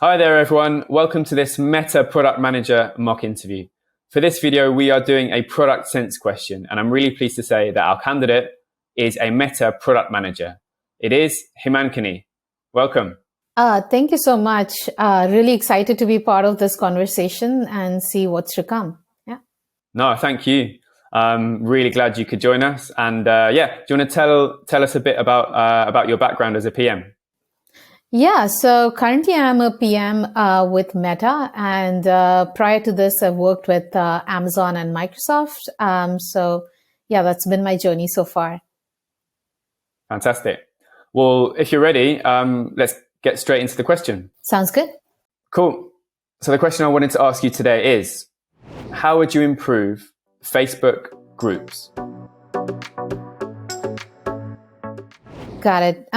Hi there everyone, welcome to this Meta Product Manager mock interview. For this video, we are doing a product sense question, and I'm really pleased to say that our candidate is a Meta Product Manager. It is Himankini. Welcome. Thank you so much. Really excited to be part of this conversation and see what's to come. Yeah. No, thank you. Really glad you could join us. And do you want to tell us a bit about your background as a PM? Yeah, so currently I'm a PM with Meta, and prior to this, I've worked with Amazon and Microsoft. That's been my journey so far. Fantastic. Well, if you're ready, let's get straight into the question. Sounds good. Cool. So the question I wanted to ask you today is, how would you improve Facebook groups? Got it.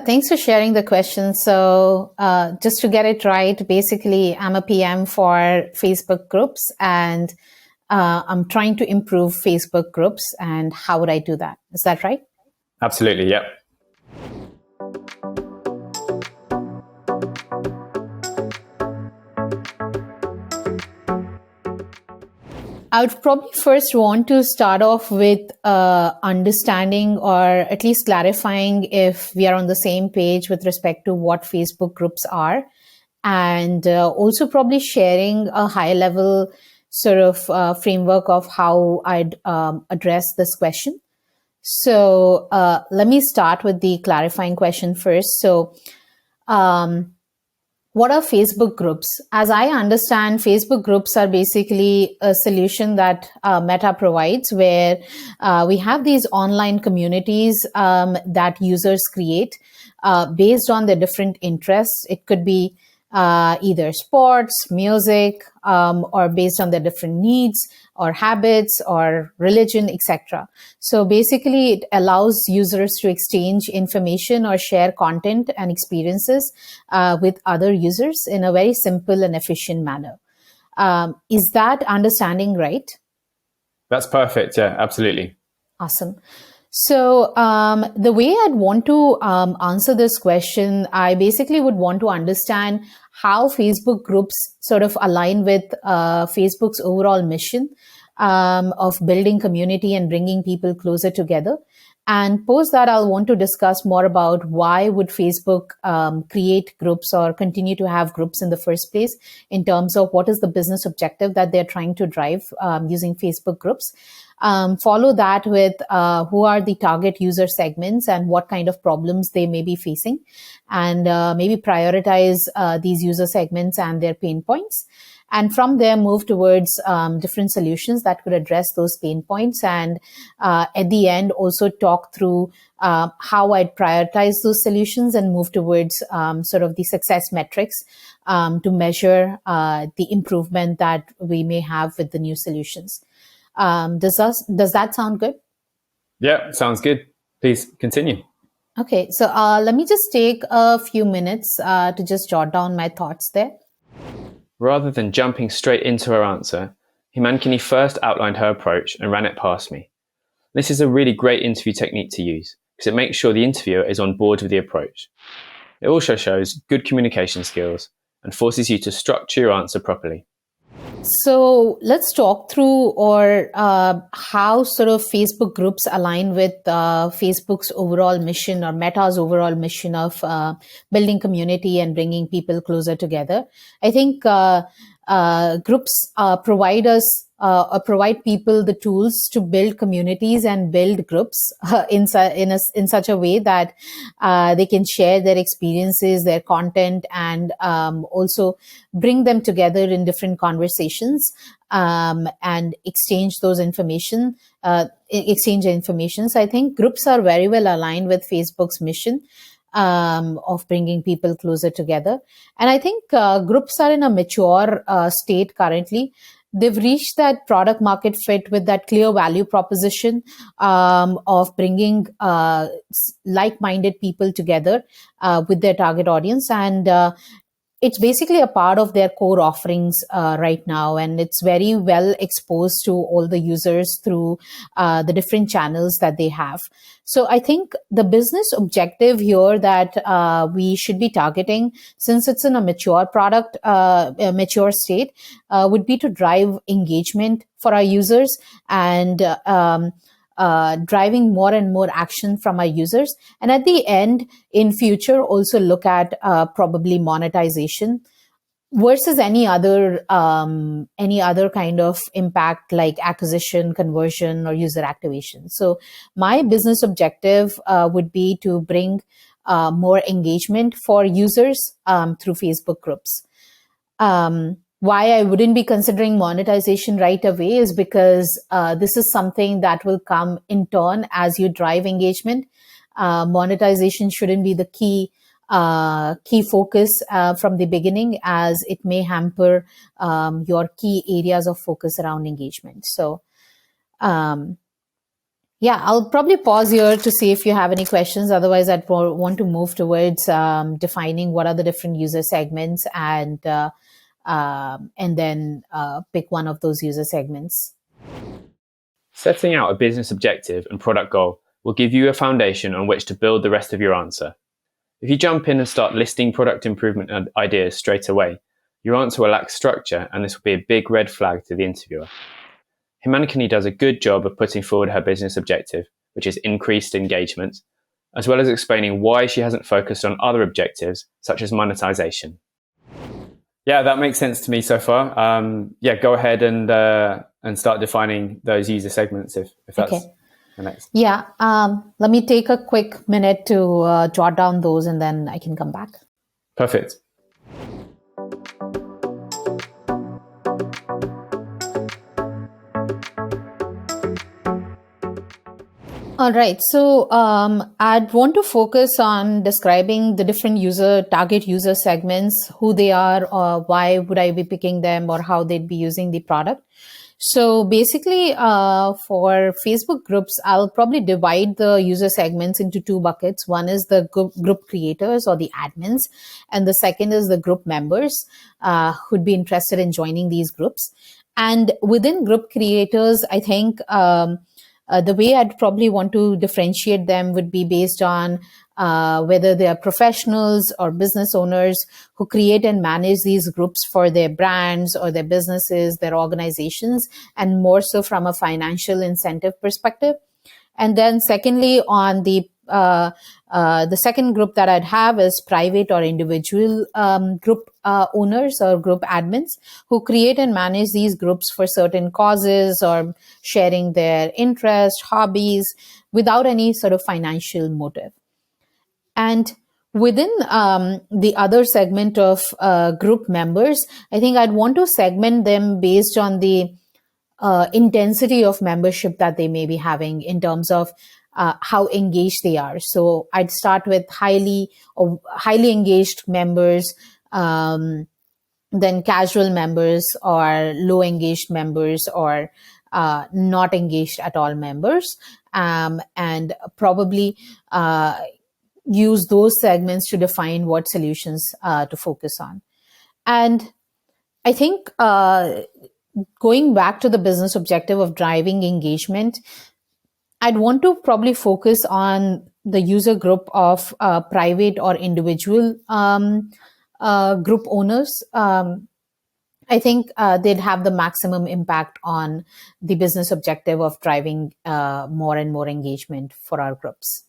Thanks for sharing the question. So just to get it right, basically, I'm a PM for Facebook groups, and I'm trying to improve Facebook groups. And how would I do that? Is that right? Absolutely, yep. I would probably first want to start off with understanding, or at least clarifying, if we are on the same page with respect to what Facebook groups are, and also probably sharing a high level sort of framework of how I'd address this question. So let me start with the clarifying question first. So what are Facebook groups? As I understand, Facebook groups are basically a solution that Meta provides, where we have these online communities that users create based on their different interests. It could be either sports, music, or based on their different needs or habits or religion, etc. So basically, it allows users to exchange information or share content and experiences with other users in a very simple and efficient manner. Is that understanding right? That's perfect. Yeah, absolutely. Awesome. So the way I'd want to answer this question, I basically would want to understand how Facebook groups sort of align with Facebook's overall mission of building community and bringing people closer together. And post that, I'll want to discuss more about why would Facebook create groups or continue to have groups in the first place, in terms of what is the business objective that they're trying to drive using Facebook groups. Follow that with who are the target user segments and what kind of problems they may be facing, and maybe prioritize these user segments and their pain points. And from there, move towards different solutions that could address those pain points. And at the end, also talk through how I'd prioritize those solutions and move towards sort of the success metrics to measure the improvement that we may have with the new solutions. Does that sound good? Yeah, sounds good. Please continue. Okay, so let me just take a few minutes to just jot down my thoughts there. Rather than jumping straight into her answer, Himankini first outlined her approach and ran it past me. This is a really great interview technique to use because it makes sure the interviewer is on board with the approach. It also shows good communication skills and forces you to structure your answer properly. So let's talk through how sort of Facebook groups align with Facebook's overall mission, or Meta's overall mission of building community and bringing people closer together. I think groups provide people the tools to build communities and build groups in such a way that they can share their experiences, their content, and also bring them together in different conversations and exchange information. So I think groups are very well aligned with Facebook's mission of bringing people closer together. And I think groups are in a mature state currently. They've reached that product market fit with that clear value proposition of bringing like-minded people together with their target audience. And it's basically a part of their core offerings right now, and it's very well exposed to all the users through the different channels that they have. So I think the business objective here that we should be targeting, since it's in a mature product, a mature state, would be to drive engagement for our users and driving more and more action from our users. And at the end, in future, also look at probably monetization versus any other kind of impact like acquisition, conversion, or user activation. So my business objective would be to bring more engagement for users through Facebook groups. Why I wouldn't be considering monetization right away is because this is something that will come in turn as you drive engagement. Monetization shouldn't be the key focus from the beginning, as it may hamper your key areas of focus around engagement. So, yeah, I'll probably pause here to see if you have any questions. Otherwise, I'd want to move towards defining what are the different user segments and then pick one of those user segments. Setting out a business objective and product goal will give you a foundation on which to build the rest of your answer. If you jump in and start listing product improvement ideas straight away, your answer will lack structure, and this will be a big red flag to the interviewer. Himankini does a good job of putting forward her business objective, which is increased engagement, as well as explaining why she hasn't focused on other objectives, such as monetization. Yeah, that makes sense to me so far. Go ahead and start defining those user segments if that's okay. The next. Yeah, let me take a quick minute to jot down those, and then I can come back. Perfect. All right. So I'd want to focus on describing the different target user segments, who they are, or why would I be picking them, or how they'd be using the product. So basically, for Facebook groups, I'll probably divide the user segments into two buckets. One is the group creators or the admins, and the second is the group members who'd be interested in joining these groups. And within group creators, I think the way I'd probably want to differentiate them would be based on whether they are professionals or business owners who create and manage these groups for their brands or their businesses, their organizations, and more so from a financial incentive perspective. And then secondly, on the second group that I'd have is private or individual group owners or group admins who create and manage these groups for certain causes or sharing their interests, hobbies, without any sort of financial motive. And within the other segment of group members, I think I'd want to segment them based on the intensity of membership that they may be having in terms of how engaged they are. So I'd start with highly engaged members, then casual members, or low engaged members, or not engaged at all members, and probably use those segments to define what solutions to focus on. And I think going back to the business objective of driving engagement, I'd want to probably focus on the user group of private or individual group owners. I think they'd have the maximum impact on the business objective of driving more and more engagement for our groups.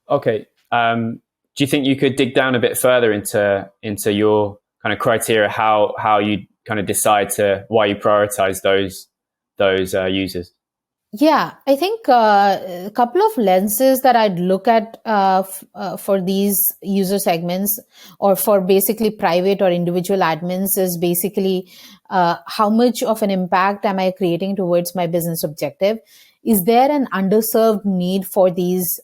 Okay. Do you think you could dig down a bit further into your kind of criteria, how you kind of decide why you prioritize those users? Yeah, I think a couple of lenses that I'd look at for these user segments, or for basically private or individual admins, is basically how much of an impact am I creating towards my business objective? Is there an underserved need for these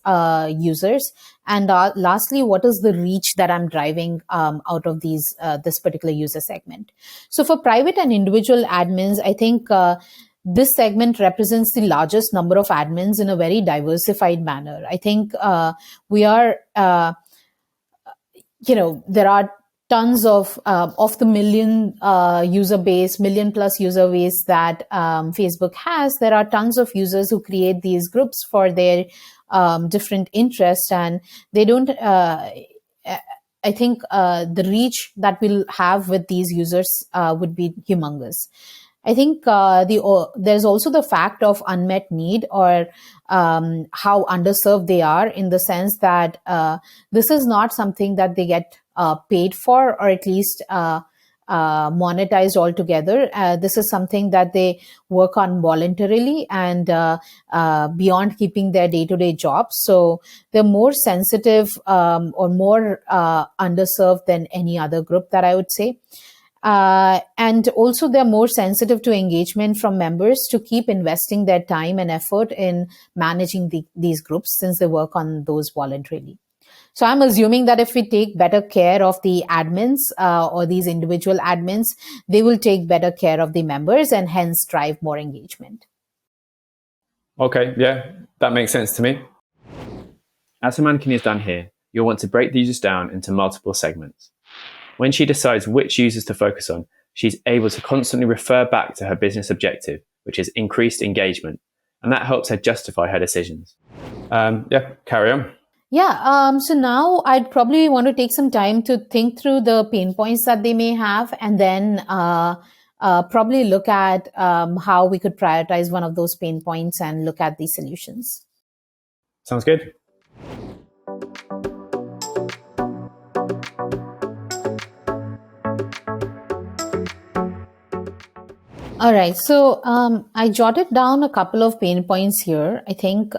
users? And lastly, what is the reach that I'm driving out of this particular user segment? So for private and individual admins, I think this segment represents the largest number of admins in a very diversified manner. I think we are, there are tons of the million plus user base that Facebook has. There are tons of users who create these groups for their different interests, and they don't. I think the reach that we'll have with these users would be humongous. I think there's also the fact of unmet need, or how underserved they are, in the sense that this is not something that they get paid for, or at least monetized altogether. This is something that they work on voluntarily, and beyond keeping their day-to-day jobs. So they're more sensitive, or more underserved than any other group, that I would say. And also, they're more sensitive to engagement from members to keep investing their time and effort in managing these groups, since they work on those voluntarily. So I'm assuming that if we take better care of the admins, or these individual admins, they will take better care of the members and hence drive more engagement. Okay, yeah, that makes sense to me. As Himankini has done here, you'll want to break the users down into multiple segments. When she decides which users to focus on, she's able to constantly refer back to her business objective, which is increased engagement, and that helps her justify her decisions. Yeah, carry on. Yeah, so now I'd probably want to take some time to think through the pain points that they may have, and then probably look at how we could prioritize one of those pain points and look at the solutions. Sounds good. All right, so I jotted down a couple of pain points here. I think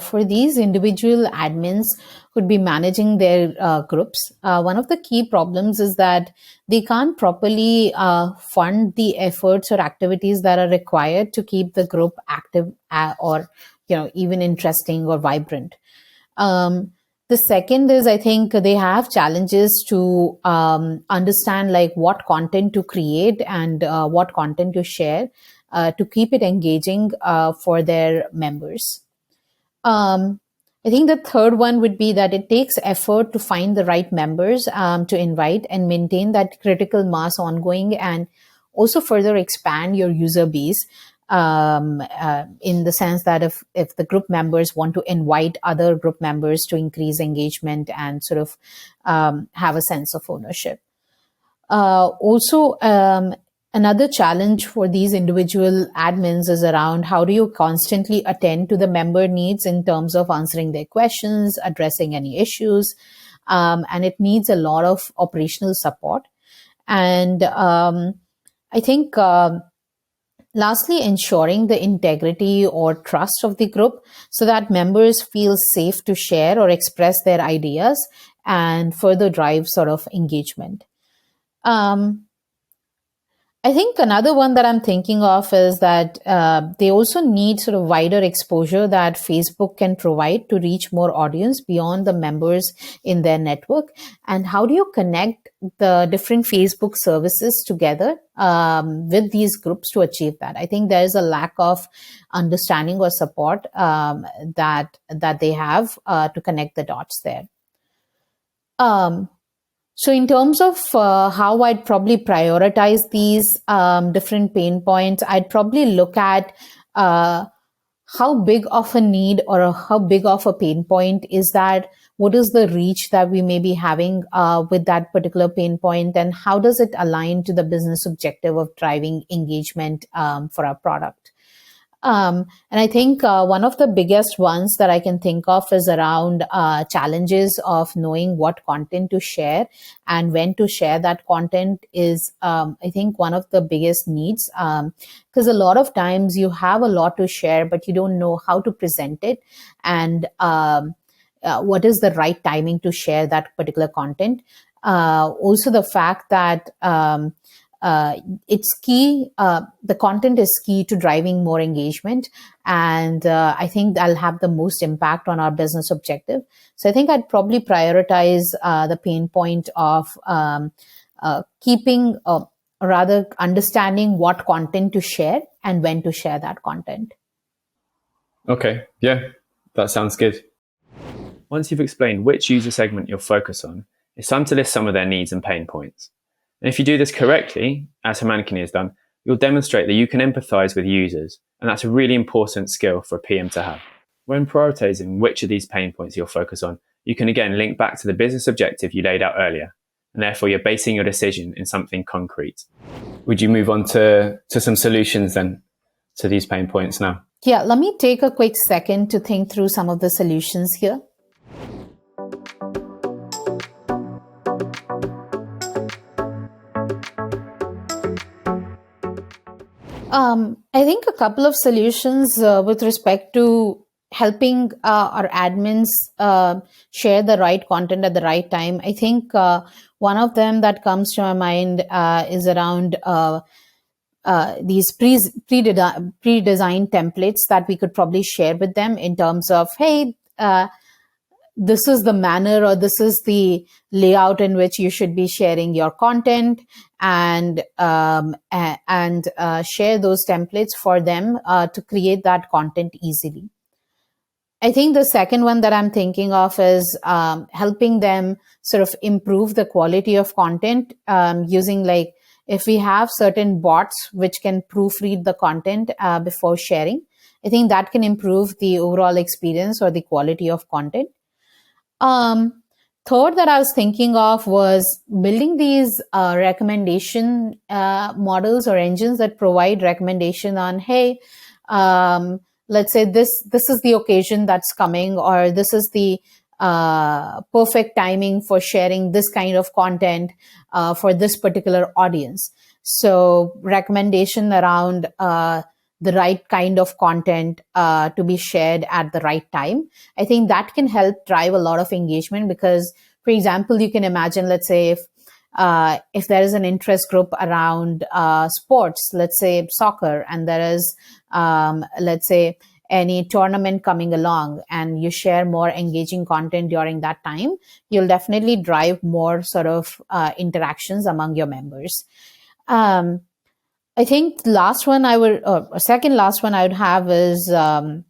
for these individual admins who'd be managing their groups, one of the key problems is that they can't properly fund the efforts or activities that are required to keep the group active, or even interesting or vibrant. The second is, I think they have challenges to understand like what content to create and what content to share to keep it engaging for their members. I think the third one would be that it takes effort to find the right members to invite and maintain that critical mass ongoing, and also further expand your user base, in the sense that if the group members want to invite other group members to increase engagement and sort of have a sense of ownership. Also, another challenge for these individual admins is around how do you constantly attend to the member needs in terms of answering their questions, addressing any issues, and it needs a lot of operational support. And I think lastly, ensuring the integrity or trust of the group so that members feel safe to share or express their ideas and further drive sort of engagement. I think another one that I'm thinking of is that they also need sort of wider exposure that Facebook can provide to reach more audience beyond the members in their network. And how do you connect the different Facebook services together with these groups to achieve that? I think there is a lack of understanding or support that they have to connect the dots there. So in terms of how I'd probably prioritize these different pain points, I'd probably look at how big of a need or how big of a pain point is that, what is the reach that we may be having with that particular pain point, and how does it align to the business objective of driving engagement for our product. And I think one of the biggest ones that I can think of is around challenges of knowing what content to share and when to share that content is, I think, one of the biggest needs. Because a lot of times you have a lot to share, but you don't know how to present it and what is the right timing to share that particular content. Also, the fact that it's key. The content is key to driving more engagement. And I think that'll have the most impact on our business objective. So I think I'd probably prioritize the pain point of keeping, rather understanding what content to share and when to share that content. Okay, yeah, that sounds good. Once you've explained which user segment you'll focus on, It's time to list some of their needs and pain points. And if you do this correctly, as Himankini has done, you'll demonstrate that you can empathize with users, and that's a really important skill for a PM to have. When prioritizing which of these pain points you'll focus on, you can again link back to the business objective you laid out earlier, and therefore you're basing your decision in something concrete. Would you move on to some solutions then to these pain points now? Yeah, let me take a quick second to think through some of the solutions here. I think a couple of solutions with respect to helping our admins share the right content at the right time. I think one of them that comes to my mind is around these pre-designed templates that we could probably share with them in terms of, hey, this is the manner or this is the layout in which you should be sharing your content, and share those templates for them to create that content easily. I think the second one that I'm thinking of is helping them sort of improve the quality of content using, like, if we have certain bots which can proofread the content before sharing, I think that can improve the overall experience or the quality of content. Third that I was thinking of was building these recommendation models or engines that provide recommendation on, hey, let's say this is the occasion that's coming, or this is the perfect timing for sharing this kind of content for this particular audience. So recommendation around the right kind of content to be shared at the right time. I think that can help drive a lot of engagement because, for example, you can imagine, let's say if there is an interest group around sports, let's say soccer, and there is, let's say, any tournament coming along, and you share more engaging content during that time, you'll definitely drive more sort of interactions among your members. I think second last one I would have is, and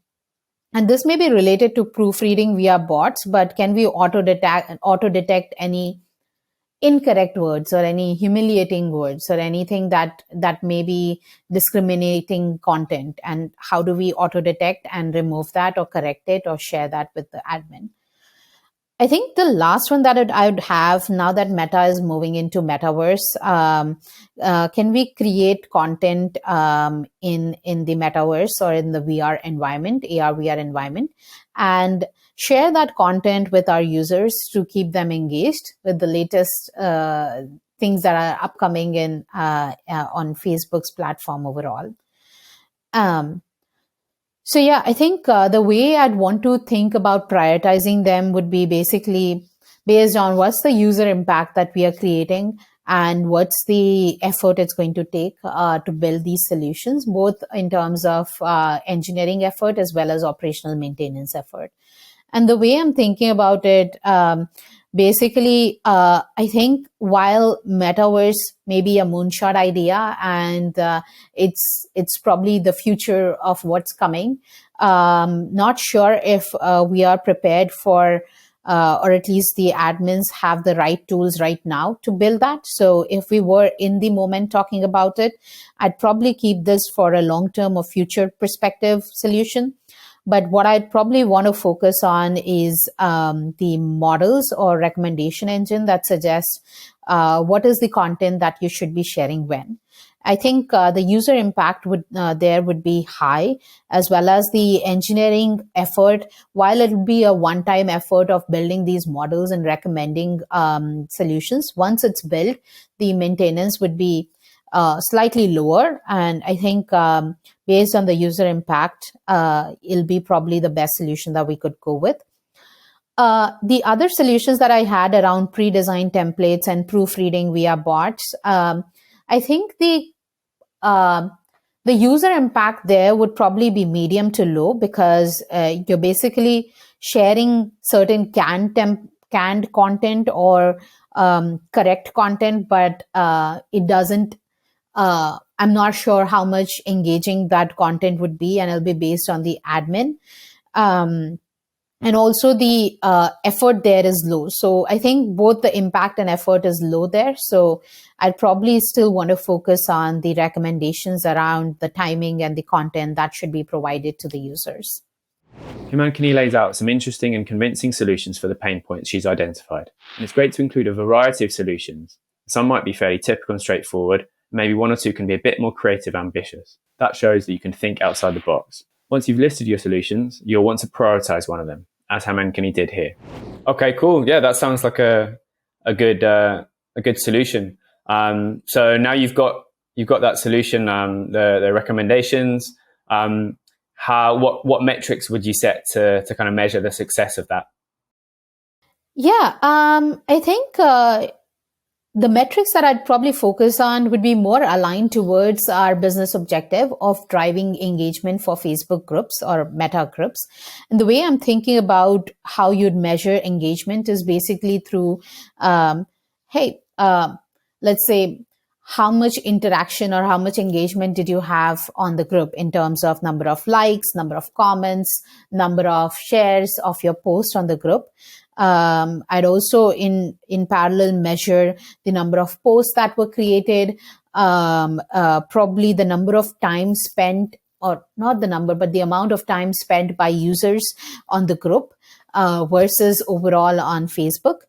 this may be related to proofreading via bots, but can we auto detect any incorrect words or any humiliating words or anything that may be discriminating content, and how do we auto detect and remove that or correct it or share that with the admin? I think the last one that I would have, now that Meta is moving into metaverse, can we create content in the metaverse or in the VR environment, AR VR environment, and share that content with our users to keep them engaged with the latest things that are upcoming in on Facebook's platform overall. So yeah, I think the way I'd want to think about prioritizing them would be basically based on what's the user impact that we are creating and what's the effort it's going to take to build these solutions, both in terms of engineering effort as well as operational maintenance effort. And the way I'm thinking about it, basically, I think while metaverse may be a moonshot idea and it's probably the future of what's coming, not sure if we are prepared for, or at least the admins have the right tools right now to build that. So if we were in the moment talking about it, I'd probably keep this for a long-term or future perspective solution. But what I'd probably want to focus on is the models or recommendation engine that suggests what is the content that you should be sharing when. I think the user impact would be high, as well as the engineering effort. While it would be a one-time effort of building these models and recommending solutions, once it's built, the maintenance would be slightly lower. And I think based on the user impact, it'll be probably the best solution that we could go with. The other solutions that I had around pre-designed templates and proofreading via bots, I think the user impact there would probably be medium to low, because you're basically sharing certain canned content or correct content, but it doesn't, I'm not sure how much engaging that content would be, and it'll be based on the admin. and also the effort there is low. So I think both the impact and effort is low there. So I'd probably still want to focus on the recommendations around the timing and the content that should be provided to the users. Himankini lays out some interesting and convincing solutions for the pain points she's identified. And it's great to include a variety of solutions. Some might be fairly typical and straightforward. Maybe one or two can be a bit more creative and ambitious. That shows that you can think outside the box. Once you've listed your solutions, you'll want to prioritize one of them, as Himankini did here. Okay, cool. Yeah, that sounds like a good solution. So now you've got that solution, the recommendations. What metrics would you set to kind of measure the success of that? Yeah, I think the metrics that I'd probably focus on would be more aligned towards our business objective of driving engagement for Facebook groups or meta groups. And the way I'm thinking about how you'd measure engagement is basically through, let's say, how much interaction or how much engagement did you have on the group in terms of number of likes, number of comments, number of shares of your post on the group. I'd also in parallel measure the number of posts that were created, probably the number of time spent, or not the number, but the amount of time spent by users on the group versus overall on Facebook.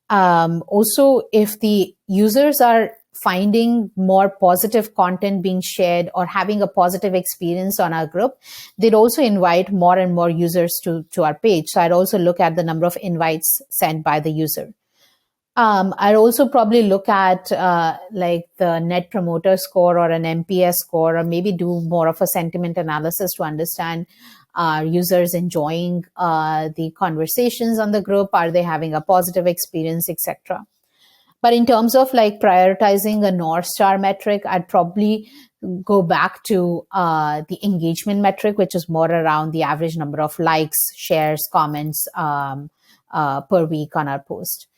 Also, if the users are finding more positive content being shared or having a positive experience on our group, they'd also invite more and more users to our page. So I'd also look at the number of invites sent by the user. I'd also probably look at like the Net Promoter Score or an NPS score, or maybe do more of a sentiment analysis to understand, are users enjoying the conversations on the group? Are they having a positive experience, etc.? But in terms of like prioritizing a North Star metric, I'd probably go back to the engagement metric, which is more around the average number of likes, shares, comments per week on our post.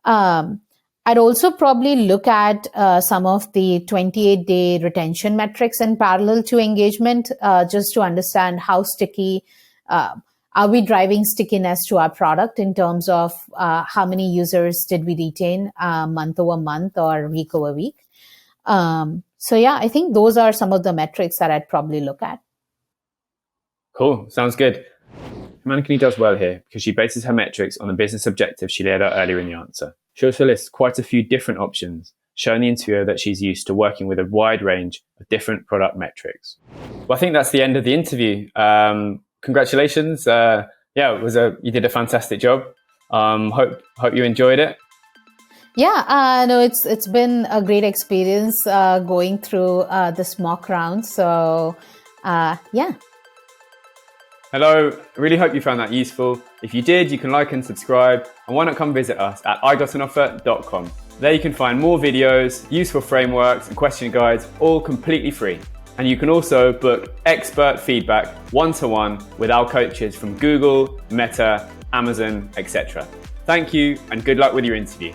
I'd also probably look at some of the 28-day retention metrics in parallel to engagement, just to understand how sticky, are we driving stickiness to our product in terms of how many users did we retain month over month or week over week. So yeah, I think those are some of the metrics that I'd probably look at. Cool, sounds good. Himankini does well here because she bases her metrics on the business objectives she laid out earlier in the answer. She also lists quite a few different options, showing the interviewer that she's used to working with a wide range of different product metrics. Well, I think that's the end of the interview. Congratulations. You did a fantastic job. Hope you enjoyed it. Yeah, no, it's been a great experience going through this mock round. So, yeah. Hello, I really hope you found that useful. If you did, you can like and subscribe, and why not come visit us at igotanoffer.com. There you can find more videos, useful frameworks and question guides, all completely free. And you can also book expert feedback one-to-one with our coaches from Google, Meta, Amazon, etc. Thank you and good luck with your interview.